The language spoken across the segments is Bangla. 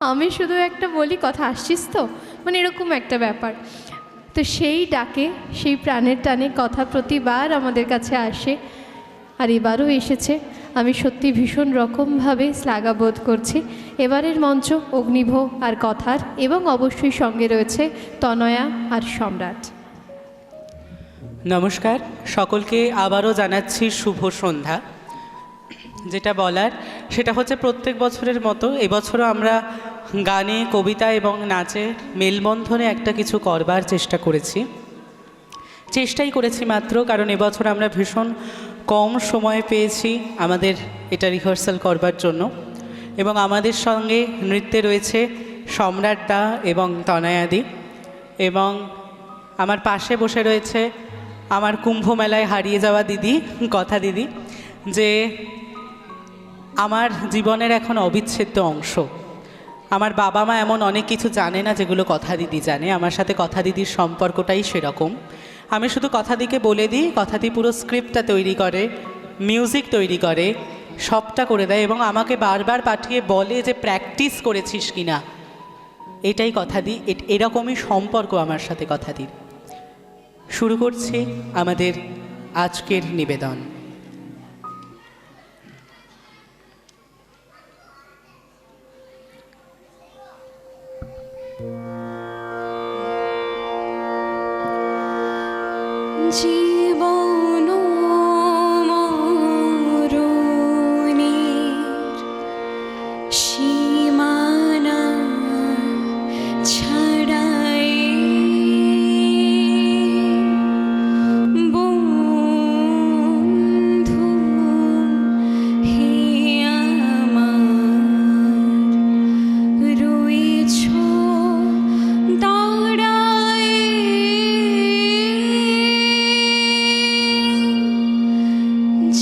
আমি শুধু একটা বলি, কথা আসছিস তো, মানে এরকম একটা ব্যাপার। তো সেই ডাকে, সেই প্রাণের টানে কথা প্রতিবার আমাদের কাছে আসে, আর এবারও এসেছে। আমি সত্যি ভীষণ রকমভাবে শ্লাঘাবোধ করছি। এবারের মঞ্চ অগ্নিভ আর কথার, এবং অবশ্যই সঙ্গে রয়েছে তনয়া আর সম্রাট। নমস্কার সকলকে, আবারও জানাচ্ছি শুভ সন্ধ্যা। যেটা বলার সেটা হচ্ছে, প্রত্যেক বছরের মতো এবছরও আমরা গানে, কবিতা এবং নাচে মেলবন্ধনে একটা কিছু করবার চেষ্টাই করেছি মাত্র, কারণ এবছর আমরা ভীষণ কম সময় পেয়েছি আমাদের এটা রিহার্সাল করবার জন্য। এবং আমাদের সঙ্গে নৃত্যে রয়েছে সম্রাট দা এবং তনয়াদি, এবং আমার পাশে বসে রয়েছে আমার কুম্ভ মেলায় হারিয়ে যাওয়া দিদি, কথা দিদি, যে আমার জীবনের এখন অবিচ্ছেদ্য অংশ। আমার বাবা মা এমন অনেক কিছু জানে না যেগুলো কথা দিদি জানে। আমার সাথে কথা দিদির সম্পর্কটাই সেরকম। আমি শুধু কথা দিকে বলে দিই, কথা দি পুরো স্ক্রিপ্টটা তৈরি করে, মিউজিক তৈরি করে, সবটা করে দেয়, এবং আমাকে বারবার পাঠিয়ে বলে যে প্র্যাকটিস করেছিস কি না। এটাই কথা দি, এরকমই সম্পর্ক আমার সাথে কথা দির। শুরু করছি আমাদের আজকের নিবেদন। জীবন মরণের সীমানা ছাড়াই বন্ধু হে আমার রয়েছ দাঁড়ায়।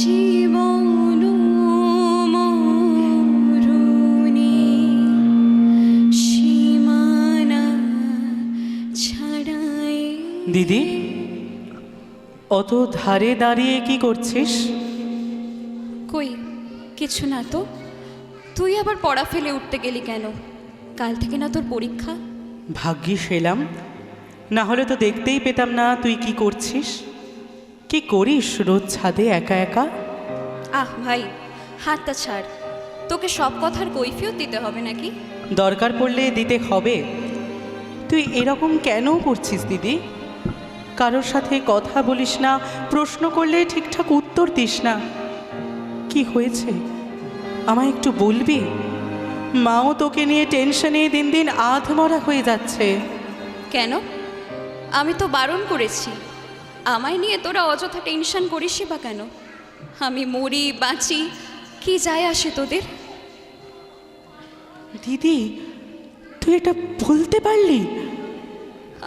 জীবন মরণের সীমানা ছাড়াই। দিদি, অত ধারে দাঁড়িয়ে কি করছিস? কই কিছু না তো। তুই আবার পড়া ফেলে উঠতে গেলি কেন? কাল থেকে না তোর পরীক্ষা? ভাগ্যিস এলাম, না হলে তো দেখতেই পেতাম না তুই কি করছিস। কি করিস রোজ ছাদে একা একা? আহ ভাই, হাতটা ছাড়। তোকে সব কথার কৈফিয়ত দিতে হবে নাকি? দরকার পড়লে দিতে হবে। তুই এরকম কেন করছিস দিদি? কারোর সাথে কথা বলিস না, প্রশ্ন করলে ঠিকঠাক উত্তর দিস না। কি হয়েছে আমায় একটু বলবি? মাও তোকে নিয়ে টেনশনে দিন দিন আধমরা হয়ে যাচ্ছে। কেন? আমি তো বারণ করেছি। আমায় নিয়ে তোরা অযথা টেনশন করিসই বা কেন? আমি মরি বাঁচি, কি যায় আসে তোদের? দিদি, তুই এটা বলতে পারলি?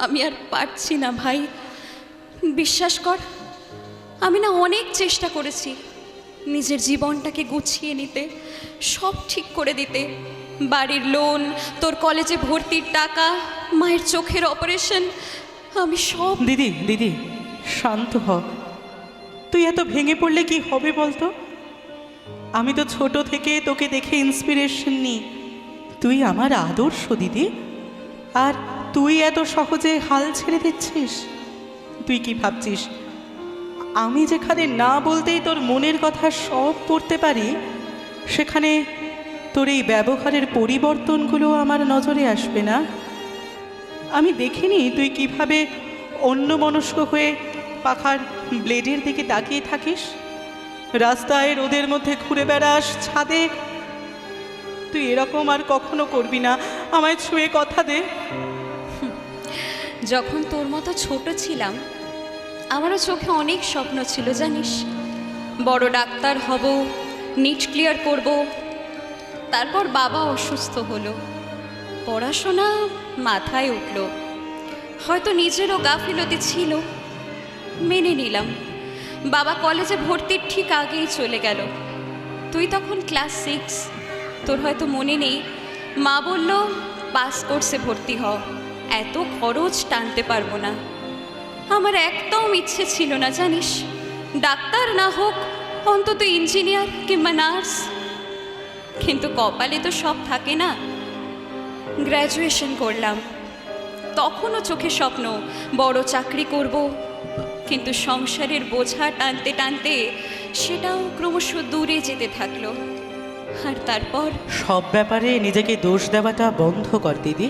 আমি আর পারছি না ভাই, বিশ্বাস কর। আমি না অনেক চেষ্টা করেছি নিজের জীবনটাকে গুছিয়ে নিতে, সব ঠিক করে দিতে। বাড়ির লোন, তোর কলেজে ভর্তির টাকা, মায়ের চোখের অপারেশন, আমি সব। দিদি দিদি শান্ত হ। তুই এত ভেঙে পড়লে কি হবে বলতো? আমি তো ছোট থেকে তোকে দেখে ইন্সপিরেশন নিই। তুই আমার আদর্শ দিদি, আর তুই এত সহজে হাল ছেড়ে দিচ্ছিস? তুই কি ভাবছিস আমি যেখানে না বলতেই তোর মনের কথা সব পড়তে পারি, সেখানে তোর এই ব্যবহারের পরিবর্তনগুলো আমার নজরে আসবে না? আমি দেখিনি তুই কিভাবে অন্যমনস্ক হয়ে পাখার ব্লেডের দিকে তাকিয়ে থাকিস, রাস্তায় রোদের মধ্যে ঘুরে বেড়াস, ছাদে। তুই এরকম আর কখনো করবি না। আমায় ছুঁয়ে কথা দে। যখন তোর মতো ছোট ছিলাম, আমারও চোখে অনেক স্বপ্ন ছিল জানিস। বড় ডাক্তার হব, নিট ক্লিয়ার করব। তারপর বাবা অসুস্থ হলো, পড়াশোনা মাথায় উঠল। হয়তো নিজেরও গাফিলতি ছিল, মেনে নিলাম। বাবা কলেজে ভর্তির ঠিক আগেই চলে গেল। তুই তখন ক্লাস 6, তোর হয়তো মনে নেই। মা বলল পাস কোর্সে ভর্তি হ, এত খরচ টানতে পারবো না। আমার একদম ইচ্ছে ছিল না জানিস, ডাক্তার না হোক অন্তত ইঞ্জিনিয়ার কিংবা নার্স। কিন্তু কপালে তো সব থাকে না। গ্র্যাজুয়েশন করলাম, তখনও চোখে স্বপ্ন বড় চাকরি করব, কিন্তু সংসারের বোঝা টানতে টানতে সেটাও ক্রমশ দূরে যেতে থাকলো। আর তারপর সব ব্যাপারে নিজেকে দোষ দেওয়াটা বন্ধ কর দিদি।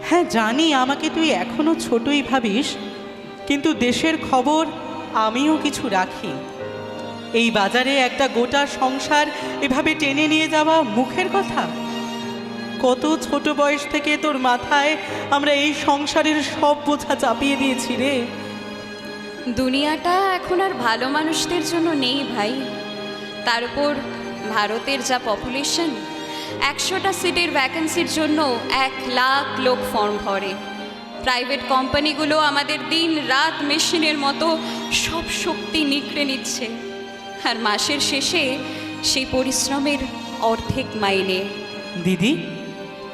হ্যাঁ জানি আমাকে তুই এখনো ছোটই ভাবিস, কিন্তু দেশের খবর আমিও কিছু রাখি। এই বাজারে একটা গোটা সংসার এভাবে টেনে নিয়ে যাওয়া মুখের কথা। কত ছোট বয়স থেকে তোর মাথায় আমরা এই সংসারের সব বোঝা চাপিয়ে দিয়েছি রে। দুনিয়াটা এখন আর ভালো মানুষদের জন্য নেই ভাই। তার উপর ভারতের যা পপুলেশন, 100টা সিটের ভ্যাকেন্সির জন্য 1 লাখ লোক ফর্ম ভরে। প্রাইভেট কোম্পানিগুলো আমাদের দিন রাত মেশিনের মতো সব শক্তি নিগড়ে নিচ্ছে, আর মাসের শেষে সেই পরিশ্রমের অর্ধেক মাইনে। দিদি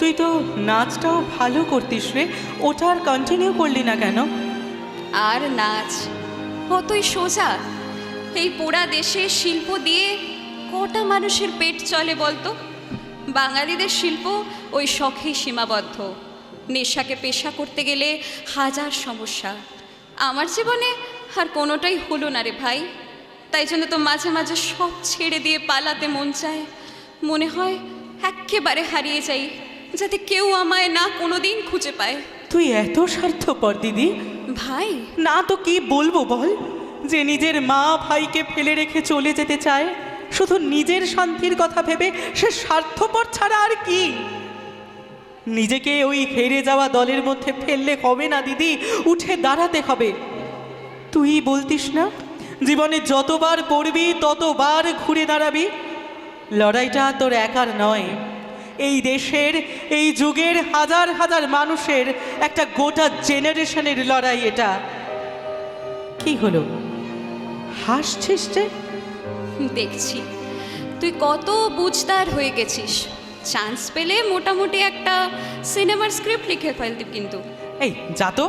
তুই তো নাচটাও ভালো করতিস রে, ওটা আর কন্টিনিউ করলি না কেন? আর নাচ কতই সোজা। এই পোড়া দেশে শিল্প দিয়ে কটা মানুষের পেট চলে বলতো? বাঙালিদের শিল্প ওই শখেই সীমাবদ্ধ। নেশাকে পেশা করতে গেলে হাজার সমস্যা। আমার জীবনে আর কোনোটাই হলো না রে ভাই। তাই জন্য তো মাঝে মাঝে সব ছেড়ে দিয়ে পালাতে মন চায়। মনে হয় একেবারে হারিয়ে যাই, যাতে কেউ আমায় না কোনোদিন খুঁজে পায়। তুই এত স্বার্থপর দিদি। ভাই না তো কি বলবো বল, যে নিজের মা ভাইকে ফেলে রেখে চলে যেতে চায় শুধু নিজের শান্তির কথা ভেবে। সে স্বার্থপর ছাড়া আর কি? নিজেকে ওই হেরে যাওয়া দলের মধ্যে ফেললে হবে না দিদি, উঠে দাঁড়াতে হবে। তুই বলতিস না জীবনে যতবার পড়বি ততবার ঘুরে দাঁড়াবি? লড়াইটা তোর একার নয়, এই দেশের এই যুগের হাজার হাজার মানুষের, একটা গোটা জেনারেশনের লড়াই এটা। কি হলো, হাসছিস যে? দেখছি তুই কত বুঝদার হয়ে গেছিস। চান্স পেলে মোটামুটি একটা সিনেমার স্ক্রিপ্ট লিখে ফেলতি। কিন্তু এই যা তো,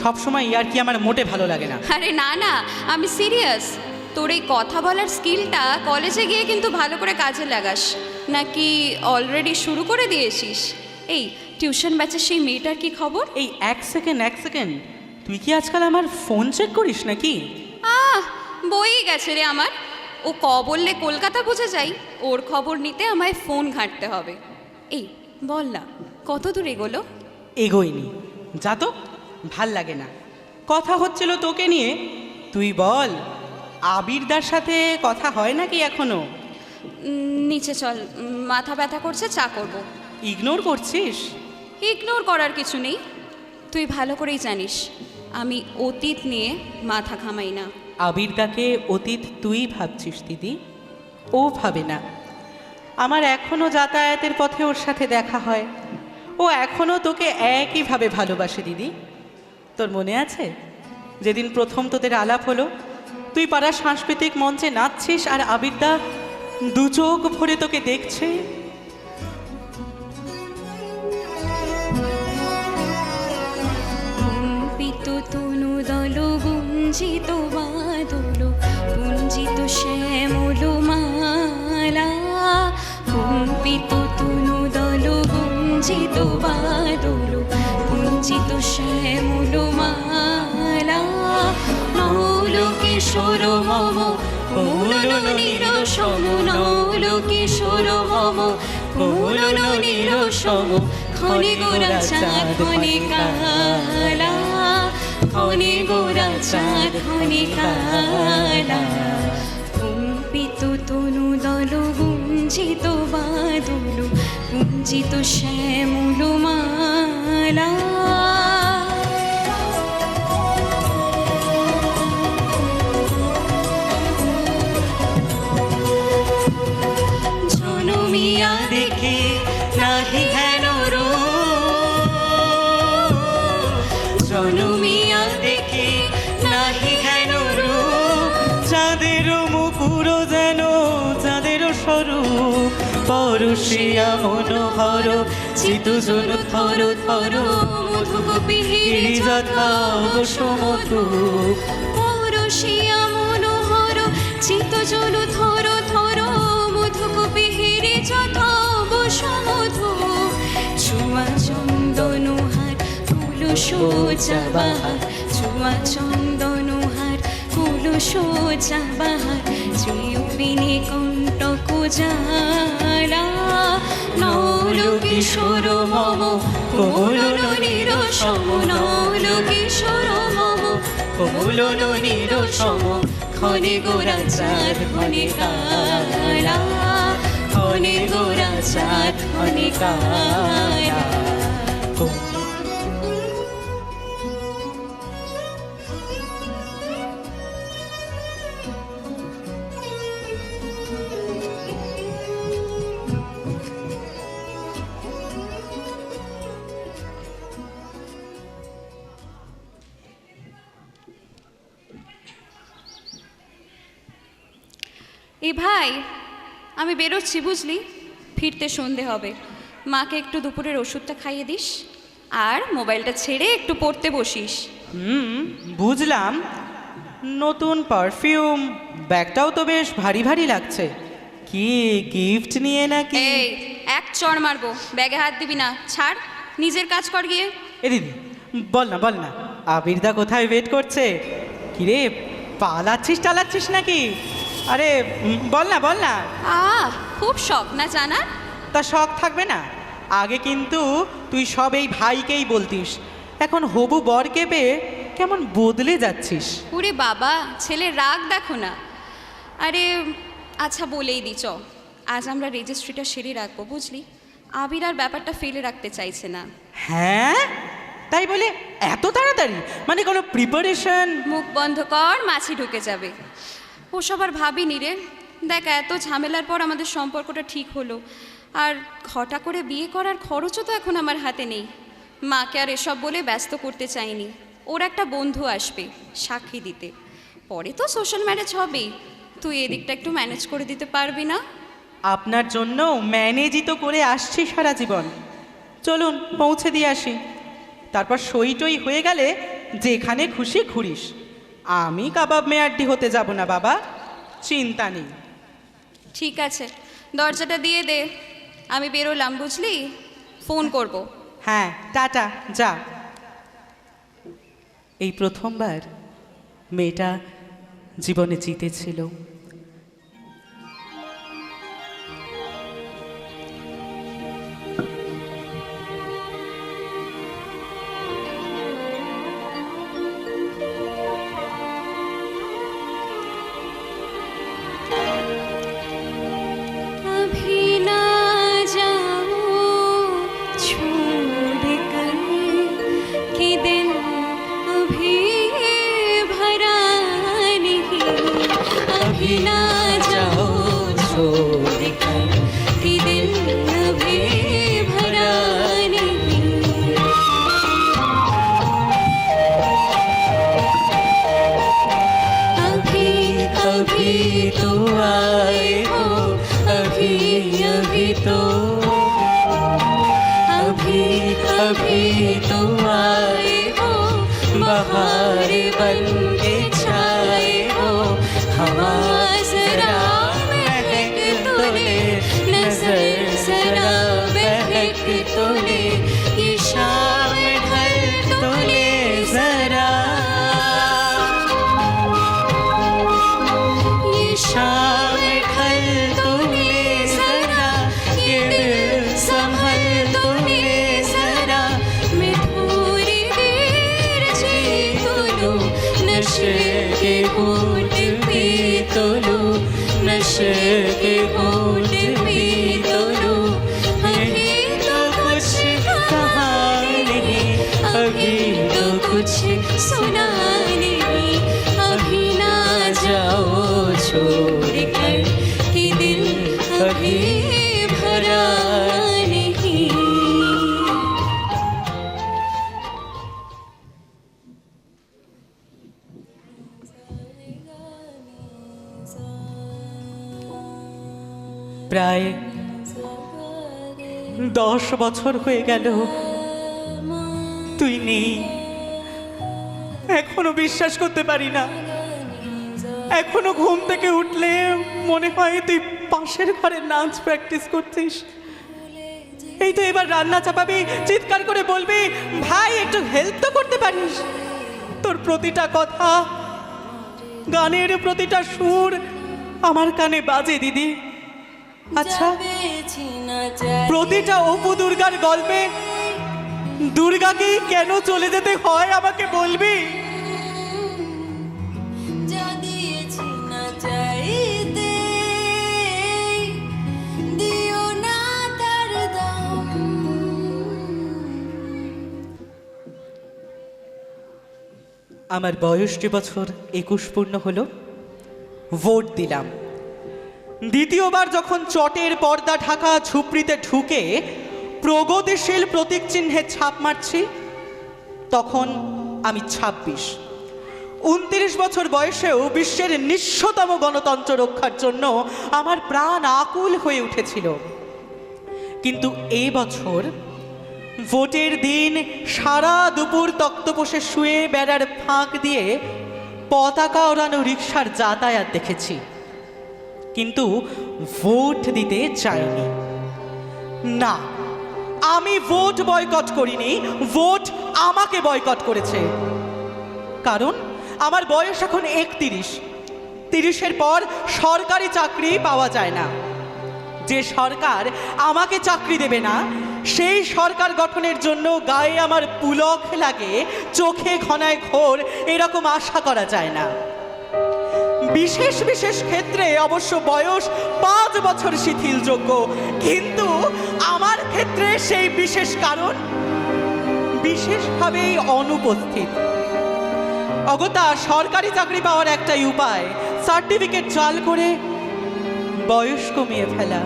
সবসময় ইয়ার কি আমার মোটে ভালো লাগে না। আরে না না, আমি সিরিয়াস। তোর এই কথা বলার স্কিলটা কলেজে গিয়ে কিন্তু ভালো করে কাজে লাগাস, নাকি অলরেডি শুরু করে দিয়েছিস? এই টিউশন ব্যাচের সেই মেয়েটার কি খবর? এই এক সেকেন্ড, তুই কি আজকাল আমার ফোন চেক করিস নাকি? বই গেছে রে আমার। ও বললে কলকাতা বুঝে যাই, ওর খবর নিতে আমায় ফোন ঘাঁটতে হবে। এই বল না, কত দূর এগোলো? এগোয়নি, যা তো, ভাল লাগে না। কথা হচ্ছিল তোকে নিয়ে। তুই বল, আবিরদার সাথে কথা হয় নাকি এখনো? নিচে চল, মাথা ব্যথা করছে, চা করব। ইগনোর করছিস? ইগনোর করার কিছু নেই। তুই ভালো করেই জানিস আমি অতীত নিয়ে মাথা ঘামাই না। আবিরদাকে অতীত তুই ভাবছিস দিদি, ও ভাবে না। আমার এখনও যাতায়াতের পথে ওর সাথে দেখা হয়, ও এখনও তোকে একইভাবে ভালোবাসে দিদি। তোর মনে আছে যেদিন প্রথম তোদের আলাপ হলো, তুই পাড়ার সাংস্কৃতিক মঞ্চে নাচছিস আর আবিরদা দু চোখ ভরে তোকে দেখছে? তনু দল গুঞ্জিত বাদল পুঞ্জিত শ্যামল মালা, কম্পিত তনু দল গুঞ্জিত বাদল পুঞ্জিত শ্যামল মালা, নৌল কিশোর মম কোমল নিরসম, নৌল কিশোর মম কোমল নিরসম, ক্ষণে গোরা চাঁদ ক্ষণে কালা, ক্ষণে গোরা চাঁদ ক্ষণে কালা, কম্পিত তনু দল গুঞ্জিত বাদল গুঞ্জিত শ্যামল মালা। জনমিয়া দেখে নাহি হেন জনমিয়া দেখে নাহি হেন চাঁদেরও মুকুর যেন চাঁদেরও স্বরূপ, পরশিয়া মনোহর চিতুজন থর থর, মধুকপিহিরি যথা সমধু, পরশিয়া মনোহর চিতজন থর থর, মধুকপিহিরি যথা সমধু, ছোঁয়া চন্দনহার কুলসোজা বাহার, ছোঁয়া চন্দনহার কুলসোজা বাহার, জয়পিনে কণ্টক জ্বালা। নল কিশোর মম কোমল নিরসম, নল কিশোর মম কোমল নিরসম, ক্ষণে গোরাচার ক্ষণে কালা, ক্ষণে গোরাচার ক্ষণে কালা। এ ভাই, আমি বেরোচ্ছি বুঝলি, ফিরতে সন্ধে হবে। মাকে একটু দুপুরের ওষুধটা খাইয়ে দিস, আর মোবাইলটা ছেড়ে একটু পড়তে বসিস। বুঝলাম। নতুন পারফিউম, ব্যাগটাও তো বেশ ভারী ভারী লাগছে। কি গিফট নিয়ে নাকি? এই এক চড় মারবো, ব্যাগে হাত দিবি না, ছাড়, নিজের কাজ কর গিয়ে। এ দিদি, বল না বল না, আবিরদা কোথায় ওয়েট করছে? কিরে, পালাচ্ছিস টালাচ্ছিস নাকি? আরে বল না বল না। খুব শখ না জানার? তা শখ থাকবে না? আগে কিন্তু তুই সব এই ভাইকেই বলতিস, এখন হবু বরকে পেয়ে কেমন বদলে যাচ্ছিস। ওরে বাবা, ছেলের রাগ দেখো না। আরে আচ্ছা, বলেই দি, চ আজ আমরা রেজিস্ট্রিটা সেরে রাখবো বুঝলি। আবির আর ব্যাপারটা ফেলে রাখতে চাইছে না। হ্যাঁ, তাই বলে এত তাড়াতাড়ি? মানে কোনো প্রিপারেশন? মুখ বন্ধ কর, মাছি ঢুকে যাবে। ওসব আর ভাবিনি রে। দেখ, এত ঝামেলার পর আমাদের সম্পর্কটা ঠিক হলো, আর ঘটা করে বিয়ে করার খরচও তো এখন আমার হাতে নেই। মাকে আর এসব বলে ব্যস্ত করতে চাইনি। ওর একটা বন্ধু আসবে সাক্ষী দিতে, পরে তো সোশ্যাল ম্যারেজ হবেই। তুই এদিকটা একটু ম্যানেজ করে দিতে পারবি না? আপনার জন্য ম্যানেজই তো করে আসছি সারা জীবন। চলুন পৌঁছে দিয়ে আসি, তারপর সই টই হয়ে গেলে যেখানে খুশি ঘুরিস। আমি কাবাব মেয়ারডি হতে যাব না বাবা, চিন্তা নেই। ঠিক আছে, দরজাটা দিয়ে দে, আমি বেরোলাম বুঝলি, ফোন করব। হ্যাঁ, টাটা, যা। এই প্রথমবার মেয়েটা জীবনে জিতেছিল। बहार बन के छाए हो, हवा जरा महक तो ले, नजर जरा बहक तो ले, ये शाम ढल तो ले जरा, ये शाम ढल तो ले जरा, ये दिल संभल तो ले जरा, मैं थोड़ी देर जी तो लूं, नशे के घूंट पी तो लूं, नशे के घूंट पी तो लूं, अभी तो कुछ कहा नहीं, अभी तो कुछ सुना नहीं, अभी ना जाओ छोड़ कर कि दिल अभी भरा नहीं। প্রায় 10 বছর হয়ে গেল তুই নেই। এখনো বিশ্বাস করতে পারি না। এখনো ঘুম থেকে উঠলে মনে হয় তুই পাশের ঘরে নাচ প্র্যাকটিস করছিস। এই তো এবার রান্না চাপাবি, চিৎকার করে বলবি, ভাই একটু হেল্প তো করতে পারিস। তোর প্রতিটা কথা, গানের প্রতিটা সুর আমার কানে বাজে দিদি। আচ্ছা, প্রতিটা অপু দুর্গার গল্পে দুর্গাকে কেন চলে যেতে হয় আমাকে বলবি? আমার বয়স যে বছর 21 পূর্ণ হলো, ভোট দিলাম। দ্বিতীয়বার যখন চটের পর্দা ঢাকা ঝুপড়িতে ঢুকে প্রগতিশীল প্রতীক চিহ্নে ছাপ মারছি, তখন আমি 26। 29 বছর বয়সেও বিশ্বের নিঃস্বতম গণতন্ত্র রক্ষার জন্য আমার প্রাণ আকুল হয়ে উঠেছিল। কিন্তু এই বছর ভোটের দিন সারা দুপুর তক্তপোষে শুয়ে বেড়ার ফাঁক দিয়ে পতাকা ওড়ানো রিকশার যাতায়াত দেখেছি, কিন্তু ভোট দিতে চাইনি। না, আমি ভোট বয়কট করিনি, ভোট আমাকে বয়কট করেছে। কারণ আমার বয়স এখন 31। 30-এর পর সরকারি চাকরি পাওয়া যায় না। যে সরকার আমাকে চাকরি দেবে না, সেই সরকার গঠনের জন্য গায়ে আমার পুলক লাগে, চোখে ঘনায় ঘোর, এরকম আশা করা যায় না। বিশেষ বিশেষ ক্ষেত্রে অবশ্য বয়স 5 বছর শিথিলযোগ্য, কিন্তু আমার ক্ষেত্রে সেই বিশেষ কারণ বিশেষভাবেই অনুপস্থিত। অগত্যা সরকারি চাকরি পাওয়ার একটাই উপায়, সার্টিফিকেট জাল করে বয়স কমিয়ে ফেলা।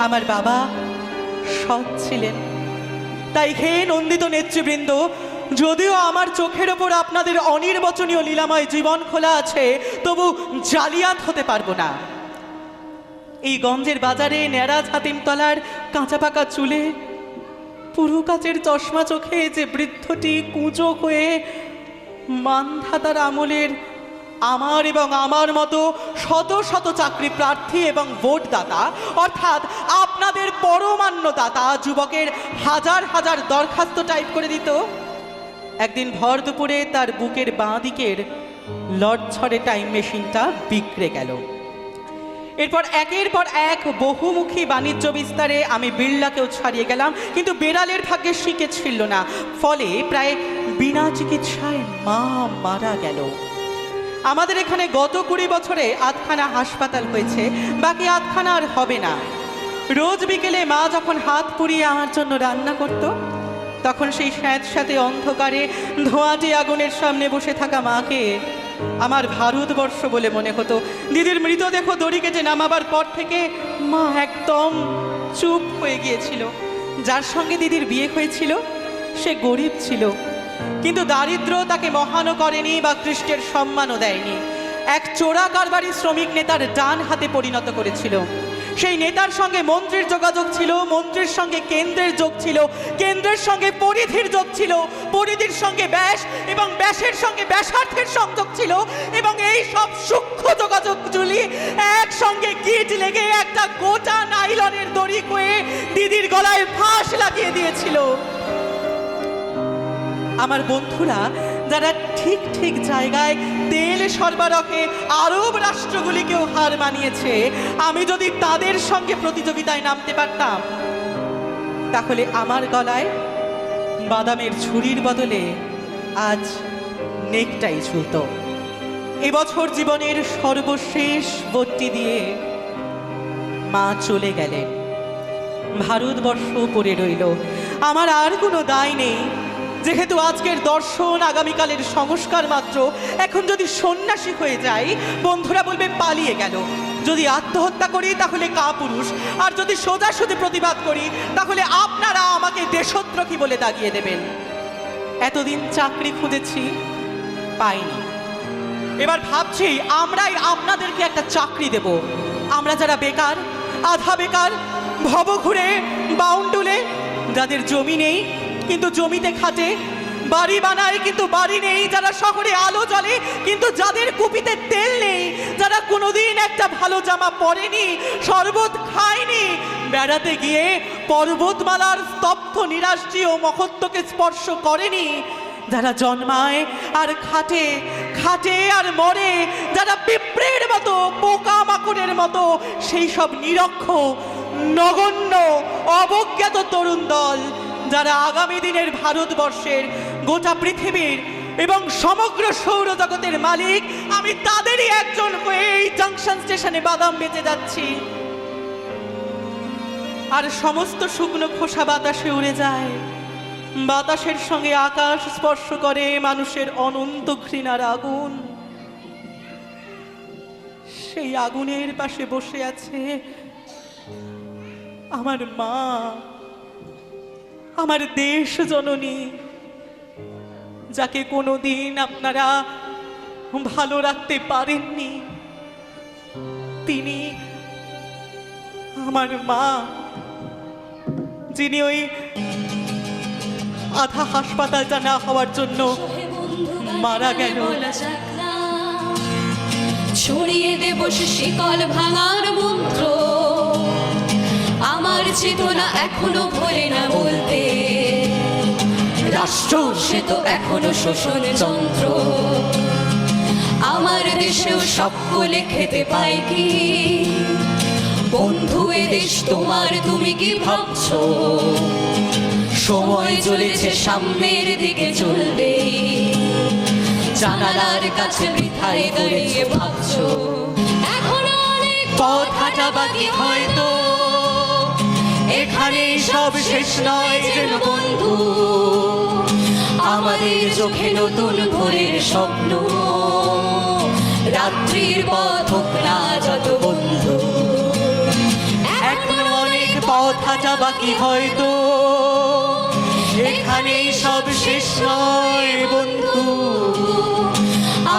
আমার বাবা সৎ ছিলেন, তাই হে নন্দিত নেতৃবৃন্দ, যদিও আমার চোখের ওপর আপনাদের অনির্বচনীয় লীলাময় জীবন খোলা আছে, তবু জালিয়াত হতে পারবো না। এই গঞ্জের বাজারে ন্যাড়া হাতিমতলার কাঁচা পাকা চুলে, পুরু কাচের চশমা চোখে যে বৃদ্ধটি কুঁচো হয়ে মানধাতার আমলের আমার এবং আমার মতো শত শত চাকরি প্রার্থী এবং ভোটদাতা, অর্থাৎ আপনাদের পরমান্য দাতা যুবকের হাজার হাজার দরখাস্ত টাইপ করে দিত, একদিন ভর দুপুরে তার বুকের বাঁ দিকের লড়ছড়ে টাইম মেশিনটা বিগড়ে গেল। এরপর একের পর এক বহুমুখী বাণিজ্য বিস্তারে আমি বিড়লাকেও ছাড়িয়ে গেলাম, কিন্তু বেড়ালের ভাগ্যে শিকে ছিল না। ফলে প্রায় বিনা চিকিৎসায় মা মারা গেল। আমাদের এখানে গত 20 বছরে 8খানা হাসপাতাল হয়েছে, বাকি 8খানা আর হবে না। রোজ বিকেলে মা যখন হাত পুড়িয়ে আমার জন্য রান্না করত, তখন সেই স্যাঁতস্যাঁতে অন্ধকারে ধোঁয়াটে আগুনের সামনে বসে থাকা মাকে আমার ভারতবর্ষ বলে মনে হতো। দিদির মৃতদেহ দড়ি কেটে নামাবার পর থেকে মা একদম চুপ হয়ে গিয়েছিল। যার সঙ্গে দিদির বিয়ে হয়েছিল সে গরিব ছিল, কিন্তু দারিদ্র তাকে মহানও করেনি বা কৃষ্টের সম্মানও দেয়নি। এক চোরা কারবারি শ্রমিক নেতার ডান হাতে পরিণত করেছিল। সেই নেতার সঙ্গে মন্ত্রীর যোগাযোগ ছিল, মন্ত্রীর সঙ্গে কেন্দ্রের যোগ ছিল, কেন্দ্রের সঙ্গে পরিধির যোগ ছিল, পরিধির সঙ্গে ব্যাস এবং ব্যাসের সঙ্গে ব্যাসার্থের সংযোগ ছিল, এবং এই সব সূক্ষ্ম যোগাযোগগুলি একসঙ্গে গিট লেগে একটা গোটা নাইলনের দড়ি হয়ে দিদির গলায় ফাঁস লাগিয়ে দিয়েছিল। আমার বন্ধুরা যারা ঠিক ঠিক জায়গায় তেল সরবরাহে আরব রাষ্ট্রগুলিকেও হার মানিয়েছে, আমি যদি তাদের সঙ্গে প্রতিযোগিতায় নামতে পারতাম, তাহলে আমার গলায় বাদামের ঝুড়ির বদলে আজ নেকটাই ঝুলত। এবছর জীবনের সর্বশেষ ভোটটি দিয়ে মা চলে গেলেন, ভারতবর্ষ পড়ে রইল। আমার আর কোনো দায় নেই, যেহেতু আজকের দর্শন আগামীকালের সংস্কার মাত্র। এখন যদি সন্ন্যাসী হয়ে যাই, বন্ধুরা বলবে পালিয়ে গেল। যদি আত্মহত্যা করি তাহলে কাপুরুষ, আর যদি সোজাসুজি প্রতিবাদ করি তাহলে আপনারা আমাকে দেশদ্রোহী বলে দাগিয়ে দেবেন। এতদিন চাকরি খুঁজেছি, পাইনি। এবার ভাবছি আমরাই আপনাদেরকে একটা চাকরি দেব। আমরা যারা বেকার, আধা বেকার, ভবঘুরে, বাউন্ডুলে, যাদের জমি নেই কিন্তু জমিতে খাটে, বাড়ি বানায় কিন্তু বাড়ি নেই, যারা শহরে আলো জ্বলে কিন্তু যাদের কুপিতে তেল নেই, যারা কোনোদিন একটা ভালো জামা পরেনি, শরবত খায়নি, বেড়াতে গিয়ে পর্বতমালার স্তব্ধ নিরাশি ও মহত্বকে স্পর্শ করেনি, যারা জন্মায় আর খাটে, খাটে আর মরে, যারা পিঁপড়ের মতো পোকা মাকড়ের মতো, সেই সব নিরক্ষ নগণ্য অবজ্ঞাত তরুণ দল, যারা আগামী দিনের ভারতবর্ষের, গোটা পৃথিবীর এবং সমগ্র সৌরজগতের মালিক, আমি তাদেরই একজন হয়ে এই জাংশন স্টেশনে বাদাম বেচে যাচ্ছি। আর সমস্ত শুকনো খোসা বাতাসে উড়ে যায়, বাতাসের সঙ্গে আকাশ স্পর্শ করে মানুষের অনন্ত ঘৃণার আগুন। সেই আগুনের পাশে বসে আছে আমার মা, আমার দেশ জননী, যাকে কোনোদিন আপনারা ভালো রাখতে পারেননি। তিনি আমার মা, যিনি ওই আধা হাসপাতালটা না হওয়ার জন্য মারা গেল। ছড়িয়ে দেব শিকল ভাঙার মন্ত্র, আমার চেতনা এখনো ভোলে না বলতে, রাষ্ট্র সে তো এখনো শোষণ যন্ত্র, আমার দেশেও সকলে খেতে পায় কি? বন্ধু এ দেশ তোমার, তুমি কি ভাবছো? সময় চলেছে সামনের দিকে চলবে, জানালার কাছে বৃথায় দাঁড়িয়ে ভাবছো এখনো অনেক পথ হাঁটা বাকি, হয়তো এখানে সব শেষ নয় যেন বন্ধু, আমাদের চোখে নতুন ভোরের স্বপ্ন, রাত্রির পথ হোক না যত বন্ধু, এখনো অনেক পথ হাঁটা বাকি, হয়তো এখানেই সব শেষ নয় বন্ধু,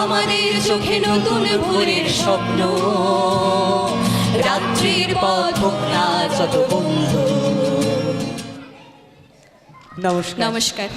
আমাদের চোখে নতুন ভোরের স্বপ্ন, রাত্রির পথ হোক না যত বন্ধু। নমস্কার। নমস্কার।